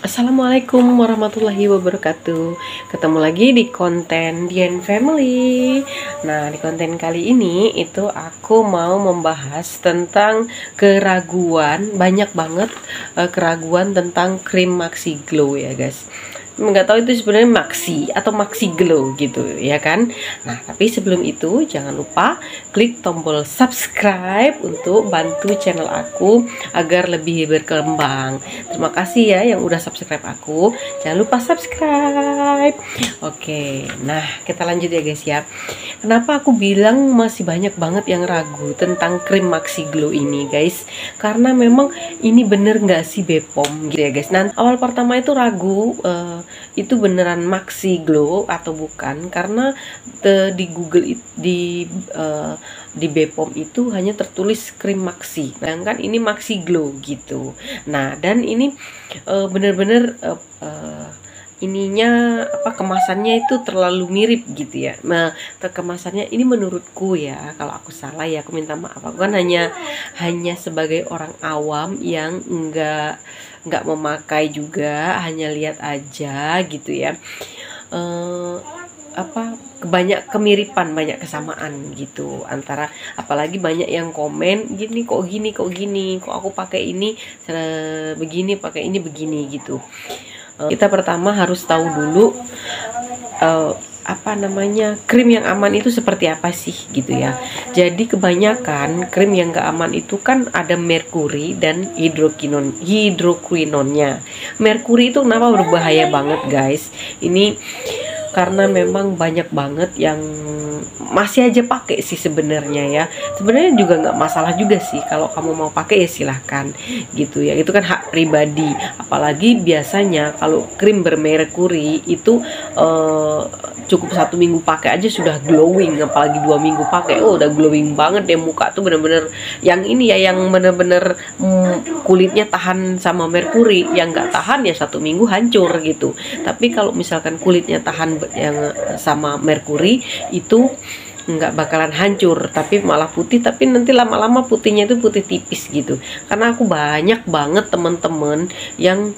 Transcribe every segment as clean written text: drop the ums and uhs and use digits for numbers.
Assalamualaikum warahmatullahi wabarakatuh. Ketemu lagi di konten Dian Family. Nah, di konten kali ini itu aku mau membahas tentang keraguan, banyak banget keraguan tentang krim Maxi Glow ya guys. Nggak tahu itu sebenarnya Maxi atau Maxi Glow gitu ya kan. Nah, tapi sebelum itu jangan lupa klik tombol subscribe untuk bantu channel aku agar lebih berkembang. Terima kasih ya yang udah subscribe aku. Jangan lupa subscribe. Oke, nah kita lanjut ya guys ya. Kenapa aku bilang masih banyak banget yang ragu tentang krim Maxi Glow ini guys? Karena memang ini bener nggak sih Bepom gitu ya guys. Nah, awal pertama itu ragu itu beneran Maxi Glow atau bukan, karena di Google di Bepom itu hanya tertulis krim Maxi, sedangkan ini Maxi Glow gitu. Nah, dan ini bener-bener ininya kemasannya itu terlalu mirip gitu ya. Nah, kemasannya ini menurutku ya, kalau aku salah ya aku minta maaf. Aku kan hanya sebagai orang awam yang nggak memakai juga, hanya lihat aja gitu ya. Banyak kemiripan, banyak kesamaan gitu antara, apalagi banyak yang komen gini kok aku pakai ini begini, pakai ini begini gitu. Kita pertama harus tahu dulu krim yang aman itu seperti apa sih gitu ya. Jadi kebanyakan krim yang gak aman itu kan ada merkuri dan hidroquinonnya. Merkuri itu kenapa berbahaya banget guys? Ini karena memang banyak banget yang masih aja pakai sih sebenarnya ya. Sebenarnya juga nggak masalah juga sih, kalau kamu mau pakai ya silahkan gitu ya, itu kan hak pribadi. Apalagi biasanya kalau krim bermerkuri itu cukup 1 minggu pakai aja sudah glowing, apalagi 2 minggu pakai udah glowing banget deh muka tuh, bener-bener yang ini ya, yang bener-bener kulitnya tahan sama merkuri. Yang nggak tahan ya 1 minggu hancur gitu. Tapi kalau misalkan kulitnya tahan yang sama merkuri itu nggak bakalan hancur, tapi malah putih, tapi nanti lama-lama putihnya itu putih tipis gitu. Karena aku banyak banget temen-temen yang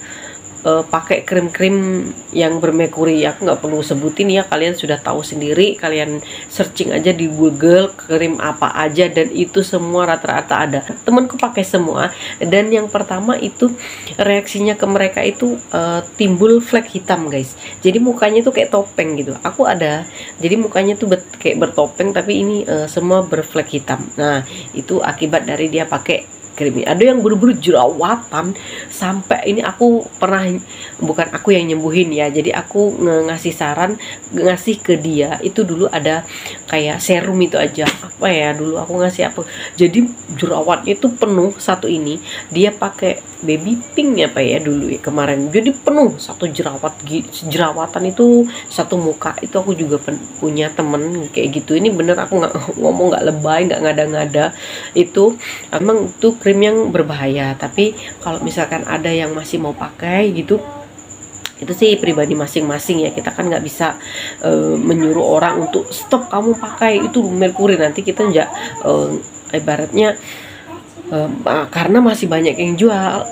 pakai krim-krim yang bermerkuri. Aku nggak perlu sebutin ya, kalian sudah tahu sendiri, kalian searching aja di Google krim apa aja dan itu semua rata-rata ada. Temenku pakai semua, dan yang pertama itu reaksinya ke mereka itu timbul flek hitam guys. Jadi mukanya tuh kayak topeng gitu. Aku ada, jadi mukanya tuh kayak bertopeng, tapi ini semua berflek hitam. Nah, itu akibat dari dia pakai krim. Ada yang buru-buru jerawatan sampai ini, aku pernah, bukan aku yang nyembuhin ya, jadi aku ngasih saran, ngasih ke dia itu dulu ada kayak serum itu aja, apa ya dulu aku ngasih apa, jadi jerawatnya itu penuh. Satu ini dia pakai baby pink ya apa ya dulu ya kemarin, jadi penuh satu jerawatan itu satu muka. Itu aku juga punya temen kayak gitu. Ini bener, aku nggak ngomong, nggak lebay, nggak ngada-ngada. Itu emang itu krim yang berbahaya. Tapi kalau misalkan ada yang masih mau pakai gitu, itu sih pribadi masing-masing ya. Kita kan nggak bisa menyuruh orang untuk stop kamu pakai itu merkuri, nanti kita nggak ibaratnya karena masih banyak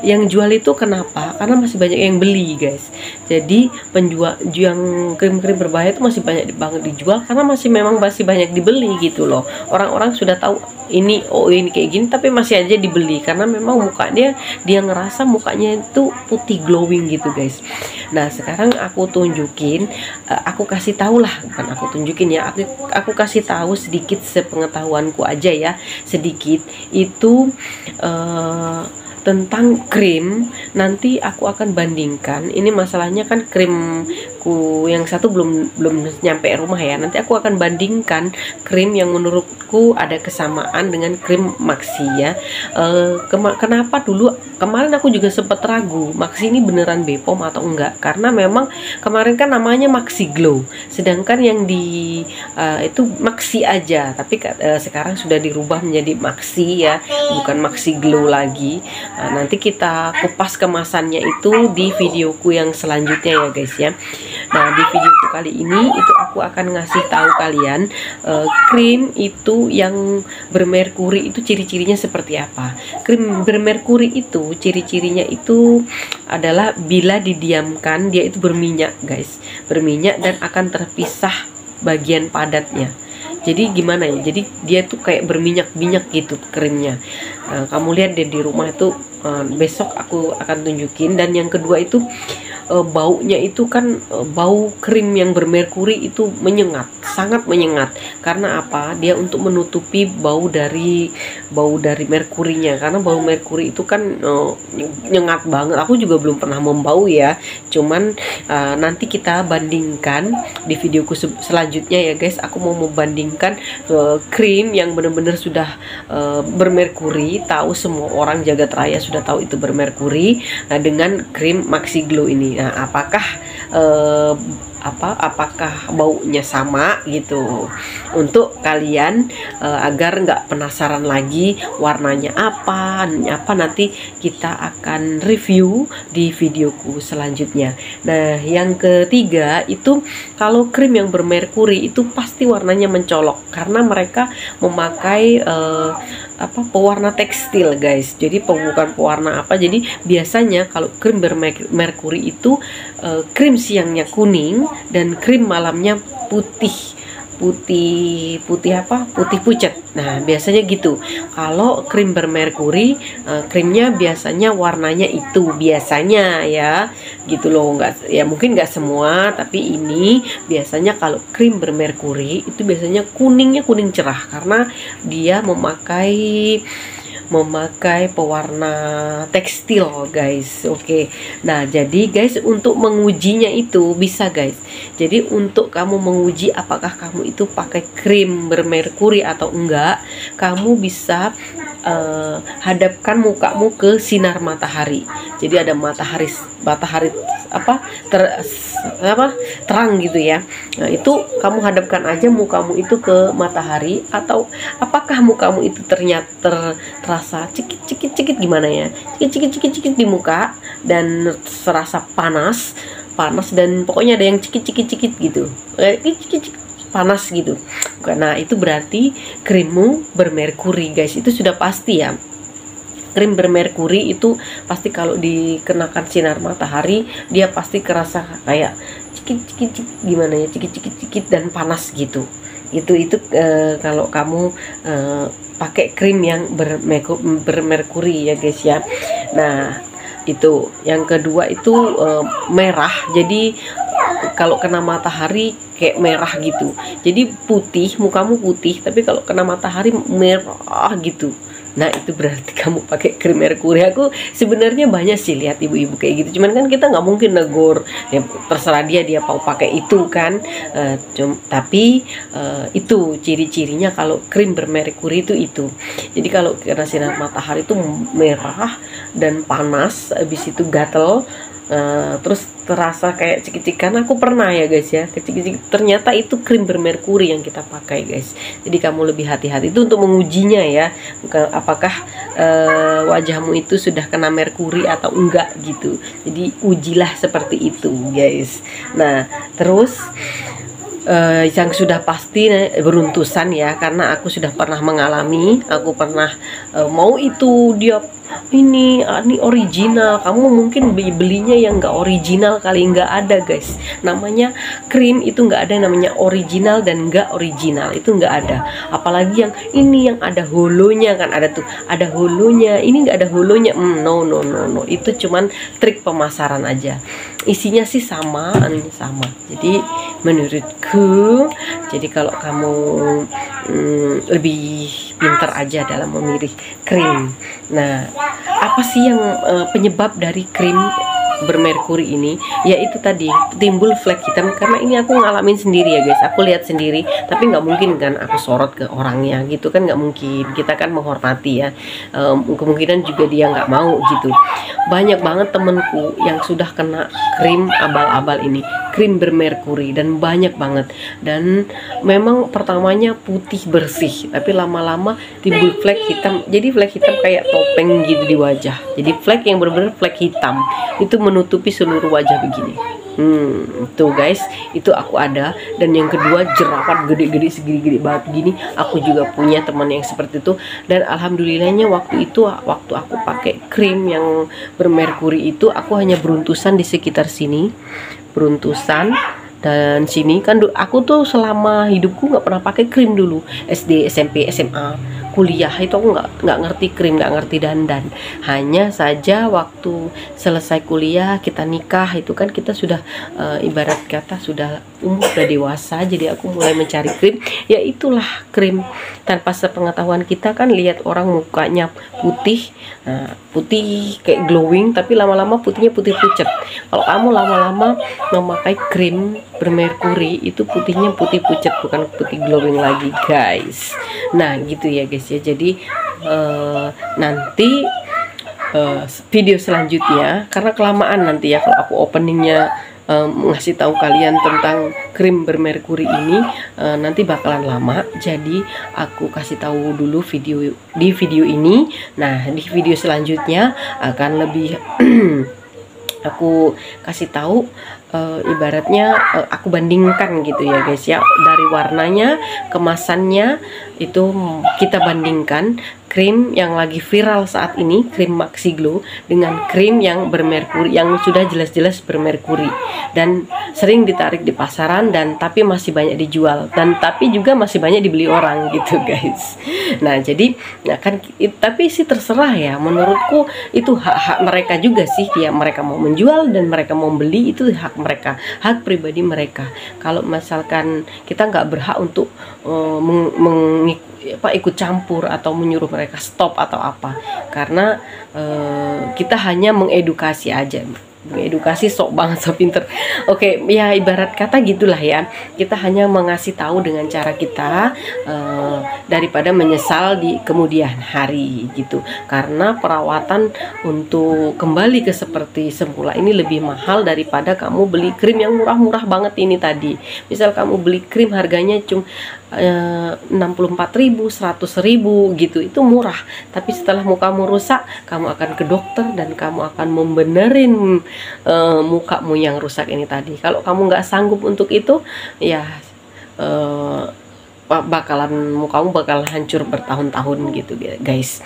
yang jual itu. Kenapa? Karena masih banyak yang beli guys. Jadi penjual yang krim-krim berbahaya itu masih banyak banget dijual, karena memang masih banyak dibeli gitu loh. Orang-orang sudah tahu ini, oh ini kayak gini, tapi masih aja dibeli karena memang mukanya dia ngerasa mukanya itu putih glowing gitu guys. Nah, sekarang aku tunjukin, aku kasih tahu lah, bukan aku tunjukin ya, aku kasih tahu sedikit sepengetahuanku aja ya, sedikit itu tentang krim. Nanti aku akan bandingkan. Ini masalahnya kan krimku yang satu belum nyampe rumah ya. Nanti aku akan bandingkan krim yang menurutku ada kesamaan dengan krim Maxi ya. Kenapa dulu kemarin aku juga sempat ragu Maxi ini beneran Bepom atau enggak, karena memang kemarin kan namanya Maxi Glow, sedangkan yang di itu Maxi aja, tapi sekarang sudah dirubah menjadi Maxi ya, bukan Maxi Glow lagi. Nanti kita kupas kemasannya itu di videoku yang selanjutnya ya guys ya. Nah, di video kali ini itu aku akan ngasih tahu kalian krim itu yang bermerkuri itu ciri-cirinya seperti apa. Krim bermerkuri itu ciri-cirinya itu adalah bila didiamkan dia itu berminyak, guys. Berminyak dan akan terpisah bagian padatnya. Jadi gimana ya? Jadi dia tuh kayak berminyak-minyak gitu krimnya. Kamu lihat deh di rumah itu, besok aku akan tunjukin. Dan yang kedua itu baunya itu kan bau krim yang bermerkuri itu menyengat, sangat menyengat. Karena apa? Dia untuk menutupi bau dari merkurinya. Karena bau merkuri itu kan nyengat banget. Aku juga belum pernah membau ya. Cuman nanti kita bandingkan di videoku selanjutnya ya guys. Aku mau membandingkan krim yang benar-benar sudah bermerkuri, tahu semua orang jagat raya sudah tahu itu bermerkuri, dengan krim Maxi Glow ini. Nah, apakah apakah baunya sama gitu, untuk kalian agar nggak penasaran lagi warnanya apa nanti kita akan review di videoku selanjutnya. Nah, yang ketiga itu kalau krim yang bermerkuri itu pasti warnanya mencolok karena mereka memakai pewarna tekstil, guys. Jadi bukan pewarna apa. Jadi biasanya kalau krim bermerkuri itu krim siangnya kuning dan krim malamnya putih pucat. Nah, biasanya gitu. Kalau krim bermerkuri, krimnya biasanya warnanya itu biasanya ya, gitu loh. Nggak ya, mungkin nggak semua, tapi ini biasanya kalau krim bermerkuri itu biasanya kuningnya kuning cerah karena dia memakai pewarna tekstil, guys. Oke. Nah, jadi guys, untuk mengujinya itu bisa, guys. Jadi untuk kamu menguji apakah kamu itu pakai krim bermerkuri atau enggak, kamu bisa hadapkan mukamu ke sinar matahari. Jadi ada matahari terang gitu ya. Nah, itu kamu hadapkan aja mukamu itu ke matahari. Atau apakah mukamu itu ternyata terasa cekit gimana ya, cekit di muka dan serasa panas dan pokoknya ada yang cekit gitu, panas gitu. Nah, itu berarti krimmu bermerkuri, guys. Itu sudah pasti ya. Krim bermerkuri itu pasti kalau dikenakan sinar matahari dia pasti kerasa kayak cekit gimana ya, cekit dan panas gitu. Itu kalau kamu pakai krim yang bermerkuri ya, guys ya. Nah, itu yang kedua itu merah. Jadi kalau kena matahari kayak merah gitu. Jadi putih, mukamu putih, tapi kalau kena matahari merah gitu. Nah, itu berarti kamu pakai krim merkuri. Aku sebenarnya banyak sih lihat ibu-ibu kayak gitu. Cuman kan kita nggak mungkin negor. Ya, terserah dia mau pakai itu kan. Tapi itu ciri-cirinya kalau krim bermerkuri itu. Jadi kalau kena sinar matahari itu merah dan panas, habis itu gatel. Terus terasa kayak cekik-cekikan. Aku pernah ya, guys ya, cekik-cekik. Ternyata itu krim bermerkuri yang kita pakai, guys. Jadi kamu lebih hati-hati itu untuk mengujinya ya, apakah wajahmu itu sudah kena merkuri atau enggak gitu. Jadi ujilah seperti itu, guys. Nah, terus yang sudah pasti beruntusan ya, karena aku sudah pernah mengalami. Aku pernah mau itu dia ini original. Kamu mungkin belinya yang nggak original kali, nggak ada, guys. Namanya krim itu nggak ada namanya original dan nggak original, itu nggak ada. Apalagi yang ini yang ada holonya, kan ada tuh, ada holonya. Ini nggak ada holonya. No, itu cuman trik pemasaran aja. Isinya sih sama, sama. Jadi menurutku, jadi kalau kamu lebih pintar aja dalam memilih krim. Nah, apa sih yang penyebab dari krim bermerkuri ini? Yaitu tadi timbul flek hitam. Karena ini aku ngalamin sendiri ya, guys. Aku lihat sendiri, tapi nggak mungkin kan aku sorot ke orangnya gitu kan, nggak mungkin. Kita kan menghormati ya. Kemungkinan juga dia nggak mau gitu. Banyak banget temenku yang sudah kena krim abal-abal ini, krim bermerkuri, dan banyak banget. Dan memang pertamanya putih bersih, tapi lama-lama timbul flek hitam. Jadi flek hitam kayak topeng gitu di wajah. Jadi flek yang benar-benar flek hitam itu menutupi seluruh wajah begini. Tuh guys, itu aku ada. Dan yang kedua, jerawat gede-gede segede-gede banget gini, aku juga punya teman yang seperti itu. Dan alhamdulillahnya waktu itu, waktu aku pakai krim yang bermerkuri itu, aku hanya beruntusan di sekitar sini, beruntusan. Dan sini kan aku tuh selama hidupku nggak pernah pakai krim dulu, SD, SMP, SMA, kuliah itu aku nggak ngerti krim, nggak ngerti dandan. Hanya saja waktu selesai kuliah kita nikah itu kan kita sudah ibarat kata sudah umur, udah dewasa, jadi aku mulai mencari krim. Ya itulah krim, tanpa sepengetahuan kita kan lihat orang mukanya putih, nah, putih kayak glowing, tapi lama-lama putihnya putih pucat. Kalau kamu lama-lama memakai krim bermerkuri itu putihnya putih pucat, bukan putih glowing lagi guys. Nah gitu ya guys ya. Jadi nanti video selanjutnya, karena kelamaan nanti ya kalau aku openingnya ngasih tahu kalian tentang krim bermerkuri ini, nanti bakalan lama. Jadi aku kasih tahu dulu di video ini. Nah di video selanjutnya akan lebih aku kasih tahu, ibaratnya aku bandingkan gitu ya guys ya, dari warnanya, kemasannya itu kita bandingkan krim yang lagi viral saat ini, krim Maxi Glow, dengan krim yang bermerkuri, yang sudah jelas-jelas bermerkuri dan sering ditarik di pasaran, dan tapi masih banyak dijual, dan tapi juga masih banyak dibeli orang gitu guys. Nah jadi kan, tapi sih terserah ya, menurutku itu hak-hak mereka juga sih, ya mereka mau menjual dan mereka mau beli, itu hak mereka, hak pribadi mereka. Kalau misalkan kita nggak berhak untuk ikut campur atau menyuruh mereka stop atau apa, karena kita hanya mengedukasi aja, mengedukasi, sok banget, sok pinter. Oke, ya ibarat kata gitulah ya, kita hanya mengasih tahu dengan cara kita, daripada menyesal di kemudian hari gitu. Karena perawatan untuk kembali ke seperti semula ini lebih mahal daripada kamu beli krim yang murah-murah banget ini tadi. Misal kamu beli krim harganya cuma 64.000, 100.000 gitu, itu murah. Tapi setelah mukamu rusak, kamu akan ke dokter dan kamu akan membenerin mukamu yang rusak ini tadi. Kalau kamu nggak sanggup untuk itu, ya mukamu bakalan hancur bertahun-tahun gitu guys.